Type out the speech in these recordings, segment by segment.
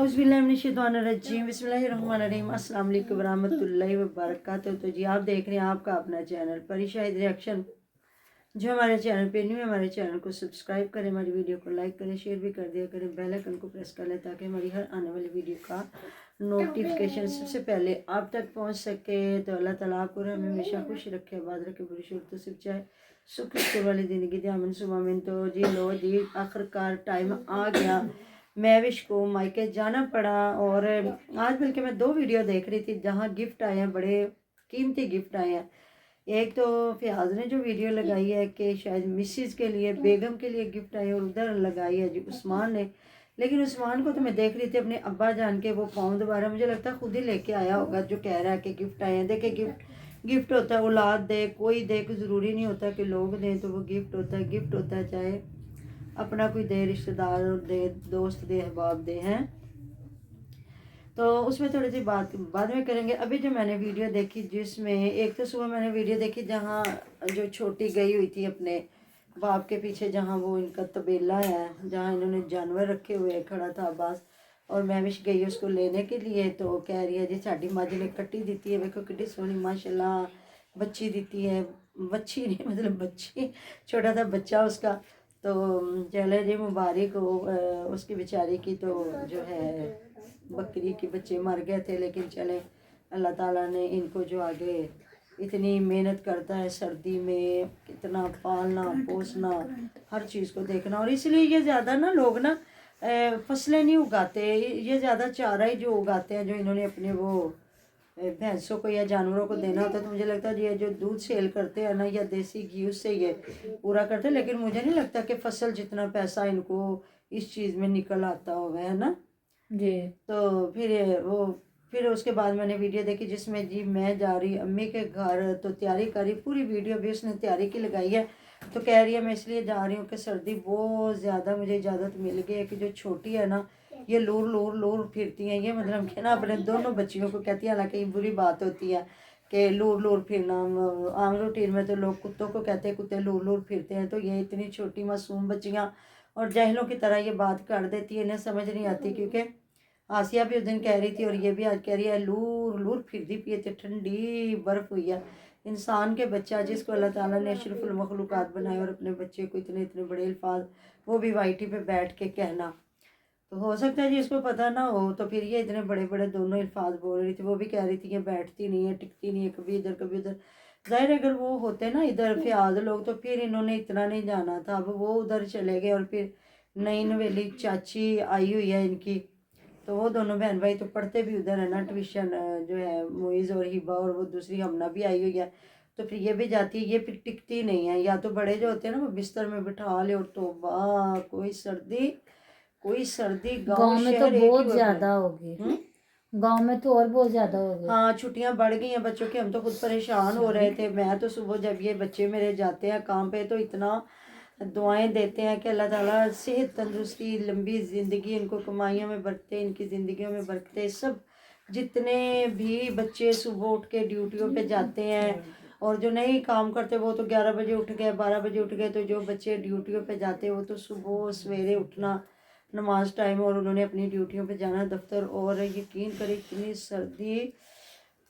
औज़ुबिल्लाहिमिनश्शैतानिर्रजीम बिस्मिल्लाहिर्रहमानिर्रहीम अस्सलाम वालेकुम रहमतुल्लाहि व बरकातहू। तो जी आप देख रहे हैं आपका अपना चैनल परी शाहिद रिएक्शन। जो हमारे चैनल पे न्यू है हमारे चैनल को सब्सक्राइब करें, हमारी वीडियो को लाइक करें, शेयर भी कर दिया करें, बेल आइकन को प्रेस कर लें ताकि हमारी हर आने वाली वीडियो का नोटिफिकेशन सबसे पहले आप तक पहुंच सके। तो अल्लाह ताला आपको हमें हमेशा खुश रखे, आबाद रखे, बुरी सूरत से बचाए, सुख सुख वाली ज़िंदगी दे, आमीन सुम्मा आमीन। तो जी लो जी आखिरकार टाइम आ गया, महविश को मायके जाना पड़ा। और आज बल्कि मैं 2 वीडियो देख रही थी जहाँ गिफ्ट आए हैं, बड़े कीमती गिफ्ट आए हैं। एक तो फयाज ने जो वीडियो लगाई है कि शायद मिसिस के लिए, बेगम के लिए गिफ्ट आए, और उधर लगाई है जी उस्मान ने। लेकिन उस्मान को तो मैं देख रही थी अपने अब्बा जान के, वो पाँव दोबारा मुझे लगता है खुद ही लेके आया होगा जो कह रहा है कि गिफ्ट आए हैं। देखे गिफ्ट होता है, औलाद दे, कोई दे, कोई ज़रूरी नहीं होता कि लोग दें तो वो गिफ्ट होता है। गिफ्ट होता है चाहे अपना कोई दे, रिश्तेदार दे, दोस्त दे, अहबाब दे हैं। तो उसमें थोड़ी सी बात बाद में करेंगे। अभी जो मैंने वीडियो देखी जिसमें एक तो सुबह मैंने वीडियो देखी जहाँ जो छोटी गई हुई थी अपने बाप के पीछे, जहाँ वो इनका तबेला है, जहाँ इन्होंने जानवर रखे हुए, खड़ा था अब्बास और महविश गई उसको लेने के लिए। तो कह रही है जी साड़ी मज ने कट्टी दी है, देखो कितनी सोहनी माशाल्लाह बच्ची दी है, बच्ची नहीं मतलब बच्ची, छोटा सा बच्चा उसका। तो चले जी मुबारक हो उसकी बेचारी की। तो जो है बकरी के बच्चे मर गए थे, लेकिन चले अल्लाह ताला ने इनको जो आगे इतनी मेहनत करता है, सर्दी में कितना पालना पोसना, हर चीज़ को देखना। और इसलिए ये ज़्यादा ना लोग ना फसलें नहीं उगाते, ये ज़्यादा चारा ही जो उगाते हैं, जो इन्होंने अपने वो भैंसों को या जानवरों को देना होता है। तो मुझे लगता है ये जो दूध सेल करते हैं ना या देसी घी, उससे ये पूरा करते हैं। लेकिन मुझे नहीं लगता कि फसल जितना पैसा इनको इस चीज़ में निकल आता होगा, है ना जी। तो फिर उसके बाद मैंने वीडियो देखी जिसमें जी मैं जा रही अम्मी के घर, तो तैयारी करी, पूरी वीडियो भी उसने तैयारी की लगाई है। तो कह रही है मैं इसलिए जा रही हूँ कि सर्दी बहुत ज़्यादा, मुझे इजाज़त मिल गई है कि जो छोटी है ना ये लूर लूर लूर फिरती हैं। ये मतलब कि ना अपने दोनों बच्चियों को कहती है, हालांकि ये बुरी बात होती है कि लूर लूर फिरना। आम रूटीन में तो लोग कुत्तों को कहते हैं कुत्ते लूर लूर फिरते हैं, तो ये इतनी छोटी मासूम बच्चियाँ और जहलों की तरह ये बात कर देती है, इन्हें समझ नहीं आती। क्योंकि आसिया भी उस दिन कह रही थी और ये भी आज कह रही है लूर लूर फिरती पिए थे, ठंडी बर्फ़ हुई है। इंसान के बच्चा जिसको अल्लाह ताला ने अशरफुल मखलूक़ात बनाए और अपने बच्चे को इतने इतने बड़े अल्फाज, वो भी वाईटी पे बैठ के कहना, तो हो सकता है जी इसको पता ना हो। तो फिर ये इतने बड़े बड़े दोनों अल्फाज बोल रही थी। वो भी कह रही थी ये बैठती नहीं है, टिकती नहीं है, कभी इधर कभी उधर। ज़ाहिर है अगर वो होते ना इधर फयाज लोग तो फिर इन्होंने इतना नहीं जाना था। अब वो उधर चले गए और फिर नई नवेली चाची आई हुई है इनकी, तो वो दोनों बहन भाई तो पढ़ते भी उधर है ना, ट्यूशन जो है मुइज़ और हिबा, और वो दूसरी हमना भी आई हुई है। तो फिर ये भी जाती है, ये फिर टिकती नहीं है। या तो बड़े जो होते हैं ना वो बिस्तर में बिठा ले, और तो वाह कोई सर्दी गांव गांव में तो शहर एक ही बहुत हुए पड़े। ज्यादा होगी। गांव में तो और बहुत ज्यादा होगी। हाँ छुट्टियां बढ़ गई हैं बच्चों की, हम तो खुद परेशान हो रहे थे। मैं तो सुबह जब ये बच्चे मेरे जाते हैं काम पे तो इतना दुआएं देते हैं कि अल्लाह ताला सेहत तंदुरुस्ती लंबी ज़िंदगी इनको कमाइयों में बरकते, इनकी ज़िंदगियों में बरकते। सब जितने भी बच्चे सुबह उठ के ड्यूटियों पे जाते हैं और जो नहीं काम करते वो तो 11 बजे उठ गए, 12 बजे उठ गए। तो जो बच्चे ड्यूटियों पे जाते हैं वो तो सुबह सवेरे उठना, नमाज टाइम, और उन्होंने अपनी ड्यूटियों पे जाना दफ्तर। और यकीन करें इतनी सर्दी,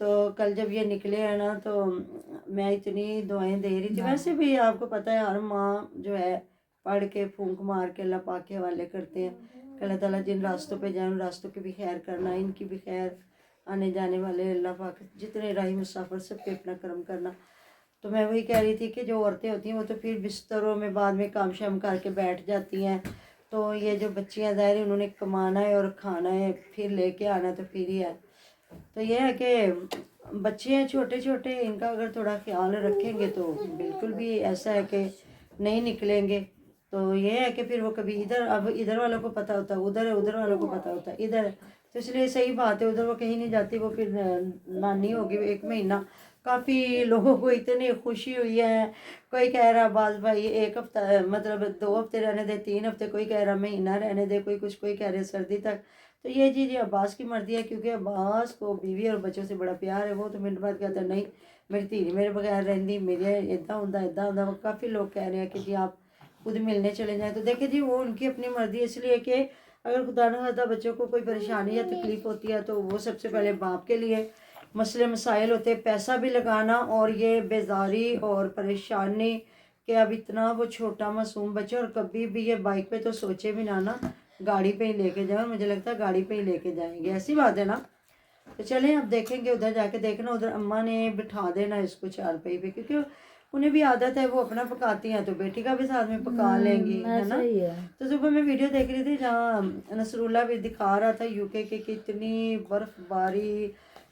तो कल जब ये निकले हैं ना तो मैं इतनी दुआएं दे रही थी। वैसे भी आपको पता है हर माँ जो है पढ़ के फूंक मार के अल्लाह पाक के हवाले करते हैं कि अल्लाह ताला जिन रास्तों पे जाए उन रास्तों की भी खैर करना, इनकी भी खैर, आने जाने वाले अल्लाह पाक जितने राही मुसाफिर सब पे अपना करम करना। तो मैं वही कह रही थी कि जो औरतें होती हैं वो तो फिर बिस्तरों में बाद में काम शाम करके बैठ जाती हैं। तो ये जो बच्चियाँ ज़ाहिर है उन्होंने कमाना है और खाना है, फिर लेके आना है, तो फिर ही है। तो ये है कि बच्चे हैं छोटे छोटे, इनका अगर थोड़ा ख्याल रखेंगे तो बिल्कुल भी ऐसा है कि नहीं निकलेंगे। तो ये है कि फिर वो कभी इधर, अब इधर वालों को पता होता है उधर है, उधर वालों को पता होता है इधर है। तो इसलिए सही बात है, उधर वो कहीं नहीं जाती। वो फिर नानी होगी 1 महीना। काफ़ी लोगों को इतनी खुशी हुई है, कोई कह रहा बाज भाई 1 हफ्ता मतलब 2 हफ्ते रहने दे, 3 हफ्ते, कोई कह रहा महीना रहने दे, कुछ कोई कह रहे सर्दी तक। तो ये जी जी अब्बास की मर्जी है, क्योंकि अब्बास को बीवी और बच्चों से बड़ा प्यार है। वो तो मिनट बाद कहता है नहीं मेरी धी मेरे बगैर रहती, मेरे इदा होंदा। वो काफ़ी लोग कह रहे हैं कि जी आप खुद मिलने चले जाएं। तो देखिए जी वो उनकी अपनी मर्जी है, इसलिए कि अगर खुदा न खास्ता बच्चों को कोई परेशानी या तकलीफ़ होती है तो वो सबसे पहले बाप के लिए मसले मसाइल होते हैं, पैसा भी लगाना और ये बेजारी और परेशानी कि अब इतना वो छोटा मासूम बच्चा, और कभी भी ये बाइक पे तो सोचे भी ना गाड़ी पे ही लेके जाए, मुझे लगता है गाड़ी पे ही लेके जाएंगे, ऐसी बात है ना। तो चलें अब देखेंगे, उधर जाके देखना, उधर अम्मा ने बिठा देना इसको चारपाई पे, क्योंकि उन्हें भी आदत है, वो अपना पकाती हैं तो बेटी का भी साथ में पका लेंगी, है ना। ऐसा ही है। तो सुबह मैं वीडियो देख रही थी जहाँ नसरुल्ला भी दिखा रहा था यूके की कितनी बर्फबारी,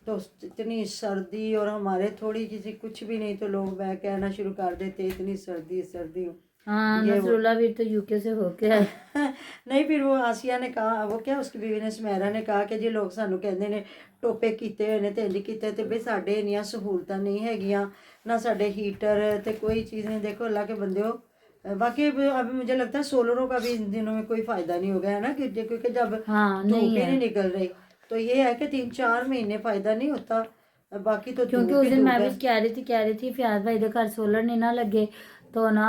तो इतनी सर्दी, और हमारे थोड़ी किसी कुछ भी नहीं तो लोग वह कहना शुरू कर देते इतनी सर्दी सर्दी। हाँ, ये नसरुल्ला भी तो यूके से होके आए। नहीं, फिर वो आसिया ने कहा, वो क्या उसकी बीवी ने सुमेरा ने कहा कि जी लोग सानू कहते ने टोपे कीते हुए ने ते इंज कीते ते बई साडे इन्नियां सहूलतां नहीं हैगियां ना, साडे हीटर ते कोई चीज़ नहीं। देखो अल्लाह के बंदे हो, बाकी अब मुझे लगता है सोलरों का भी इन दिनों में कोई फ़ायदा नहीं होगा, है ना, क्योंकि जब हाँ धूप नहीं ही है, नहीं निकल रही तो ये है कि 3-4 महीने फ़ायदा नहीं होता, बाकी तो क्योंकि धूप उस ही दिन धूप मैं भी है। कह रही थी फयाज भाई के घर सोलर नहीं ना लगे, तो ना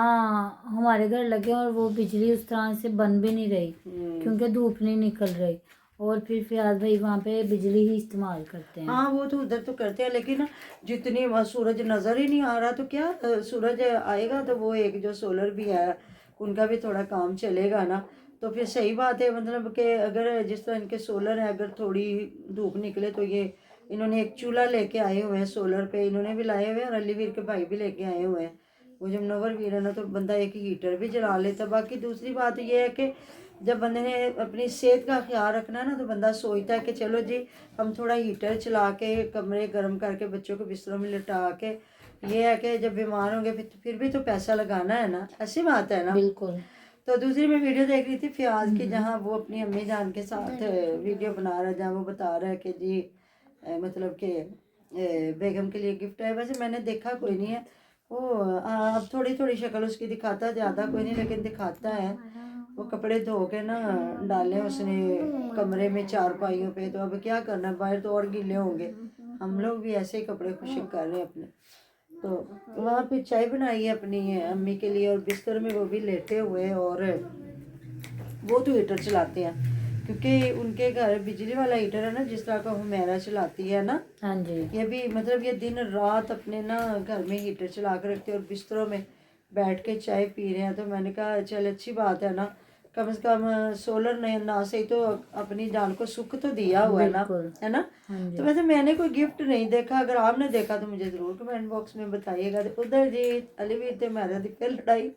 हमारे घर लगे और वो बिजली उस तरह से बन भी नहीं रही क्योंकि धूप नहीं निकल रही, और फिर फयाज भाई वहाँ पे बिजली ही इस्तेमाल करते हैं। हाँ वो तो उधर तो करते हैं, लेकिन जितनी सूरज नज़र ही नहीं आ रहा तो क्या सूरज आएगा तो वो एक जो सोलर भी है उनका भी थोड़ा काम चलेगा ना, तो फिर सही बात है। मतलब कि अगर जिस तरह इनके सोलर है, अगर थोड़ी धूप निकले तो ये इन्होंने एक चूल्हा लेके आए हुए हैं सोलर पे, इन्होंने भी लाए हुए हैं और अली वीर के भाई भी लेके आए हुए हैं। वो जब नवर वीर है ना तो बंदा एक हीटर भी जला लेता। बाकी दूसरी बात ये है कि जब बंदे ने अपनी सेहत का ख्याल रखना है ना तो बंदा सोचता है कि चलो जी हम थोड़ा हीटर चला के कमरे गर्म करके बच्चों को बिस्तरों में लिटा के, ये है कि जब बीमार होंगे फिर भी तो पैसा लगाना है ना, ऐसी बात है ना। बिल्कुल। तो दूसरी मैं वीडियो देख रही थी फयाज की, जहाँ वो अपनी अम्मी जान के साथ वीडियो बना रहा है, जहाँ वो बता रहा है कि जी मतलब कि बेगम के लिए गिफ्ट है। वैसे मैंने देखा कोई नहीं है वो, अब थोड़ी थोड़ी शक्ल उसकी दिखाता है, ज़्यादा कोई नहीं लेकिन दिखाता है। वो कपड़े धो के ना डाले उसने कमरे में चारपाइयों पे, तो अब क्या करना है, बाहर तो और गीले होंगे, हम लोग भी ऐसे ही कपड़े खुशक कर रहे हैं अपने। तो वहाँ पे चाय बनाई है अपनी अम्मी के लिए, और बिस्तर में वो भी लेटे हुए, और वो तो हीटर चलाते हैं क्योंकि उनके घर बिजली वाला हीटर है ना, जिस तरह का हुमैरा चलाती है ना। हाँ जी। ये भी मतलब ये दिन रात अपने ना घर में हीटर चला कर रखते हैं और बिस्तरों में बैठ के चाय पी रहे हैं। तो मैंने कहा चल अच्छी बात है ना, कम से कम सोलर ने ना सही तो अपनी जान को सुख तो दिया हुआ है ना, है ना। तो वैसे मैंने कोई गिफ्ट नहीं देखा, अगर आपने देखा तो मुझे ज़रूर कमेंट बॉक्स में बताइएगा। तो उधर जी अलीवीर थे मेरे दी फिर लड़ाई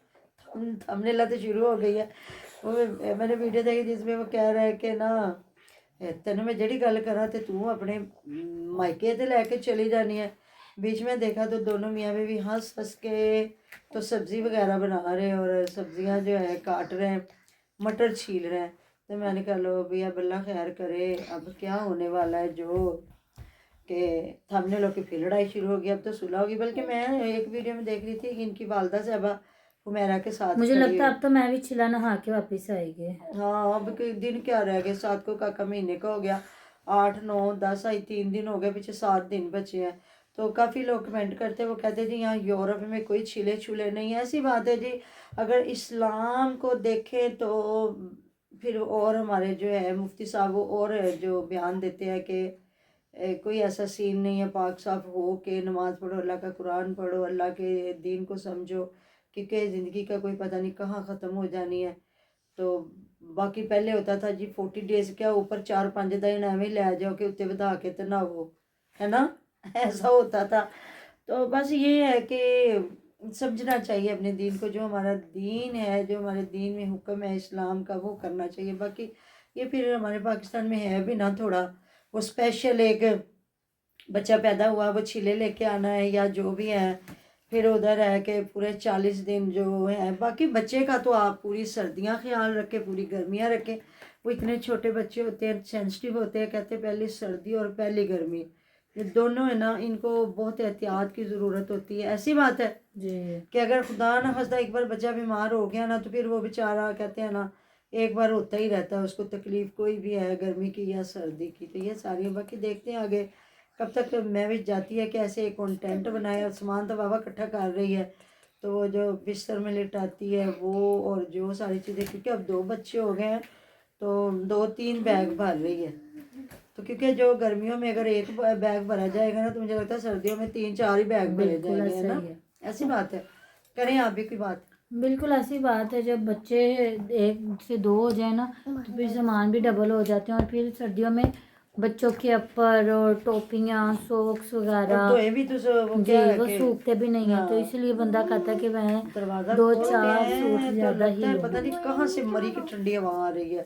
हमने तो शुरू हो गई है। वो मैंने वीडियो देखी जिसमें वो कह रहा है कि ना तेन मैं जड़ी गल करा तो तू अपने मायके ते लैके चली जानी है। बीच में देखा तो दोनों मियाँ बीवी हंस हंस के तो सब्ज़ी वगैरह बना रहे और सब्जियां जो है काट रहे हैं, मटर छील रहे हैं। तो मैंने कहा लो भैया बल्ला खैर करे, अब क्या होने वाला है जो कि सामने लोग की फिर लड़ाई शुरू होगी, अब तो सुलह होगी। बल्कि मैं एक वीडियो में देख रही थी कि इनकी वालदा साहबा हुमैरा के साथ मुझे खड़ी लगता है हुई। अब तो मैं भी छिला नहा के वापस आएगी। हाँ अब दिन क्या रह गए, 7 को काका महीने का हो गया, 8 9 10 आई 3 दिन हो गए, पीछे 7 दिन बचे हैं। तो काफ़ी लोग कमेंट करते हैं, वो कहते जी यहाँ यूरोप में कोई छिले छुले नहीं है। ऐसी बात है जी, अगर इस्लाम को देखें तो फिर और हमारे जो है मुफ्ती साहब वो और जो बयान देते हैं कि कोई ऐसा सीन नहीं है, पाक साफ हो के नमाज़ पढ़ो, अल्लाह का कुरान पढ़ो, अल्लाह के दीन को समझो, क्योंकि ज़िंदगी का कोई पता नहीं कहाँ ख़त्म हो जानी है। तो बाकी पहले होता था जी 40 डेज क्या ऊपर 4-5 दिन एवं लै जाओ कि उत्ते वधा के ते नहावो, है ना, ऐसा होता था। तो बस ये है कि समझना चाहिए अपने दीन को, जो हमारा दीन है, जो हमारे दीन में हुक्म है इस्लाम का, वो करना चाहिए। बाकी ये फिर हमारे पाकिस्तान में है भी ना थोड़ा वो स्पेशल एक बच्चा पैदा हुआ वो छिले लेके आना है या जो भी है, फिर उधर है कि पूरे 40 दिन जो है। बाकी बच्चे का तो आप पूरी सर्दियां ख्याल रखें, पूरी गर्मियां रखें। वो इतने छोटे बच्चे होते हैं, सेंसिटिव होते हैं, कहते हैं पहली सर्दी और पहली गर्मी, ये दोनों है ना, इनको बहुत एहतियात की ज़रूरत होती है। ऐसी बात है जी कि अगर खुदा ना खास्ता एक बार बच्चा बीमार हो गया ना तो फिर वो बेचारा कहते हैं ना एक बार होता ही रहता है उसको तकलीफ़, कोई भी है गर्मी की या सर्दी की। तो ये सारी बाकी देखते हैं आगे कब तक महविश जाती है कि ऐसे कंटेंट बनाए। और सामान तो बाबा इकट्ठा कर रही है, तो वो जो बिस्तर में लिटाती है वो, और जो सारी चीज़ें, क्योंकि अब 2 बच्चे हो गए हैं تو 2-3 بیگ بھر رہی ہے. تو کیونکہ جو گرمیوں میں اگر ایک بیگ بھرا جائے گا نا تو مجھے لگتا ہے سردیوں میں 3-4 ہی بیگ بھرے بالکل جائیں گے, ہے نا؟ صحیح ہے. ایسی بات ہے. کریں آپ بھی کوئی بات. بالکل ایسی بات ہے, جب بچے 1 سے 2 ہو جائیں نا تو پھر سامان بھی ڈبل ہو جاتے ہیں, اور پھر سردیوں میں بچوں کے اپر اور ٹوپیاں سوکس وغیرہ اور تو بھی تو وہ جی کیا ہے وہ کہ سوکھتے بھی نہیں ہیں, تو ہاں اس لیے بندہ کہتا ہے کہ میں دروازہ 2-4 کھولتے سوٹ ہیں تو زیادہ لگتا ہی ہے لوں. پتہ نہیں کہاں سے مری کی ٹھنڈی ہوا آ رہی ہے.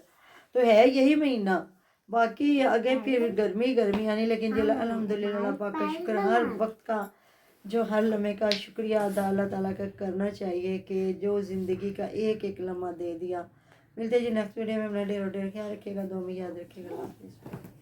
تو ہے یہی مہینہ, باقی آگے پھر گرمی گرمی آنی, لیکن جو الحمدللہ اللہ پاک کا شکر, ہر وقت کا جو ہر لمحے کا شکریہ ادا اللہ تعالیٰ کا کرنا چاہیے کہ جو زندگی کا ایک ایک لمحہ دے دیا. ملتے جی نیکسٹ ویڈیو میں. اپنا ڈیر خیال رکھیے گا, دعا میں یاد رکھیے گا. اللہ حافظ.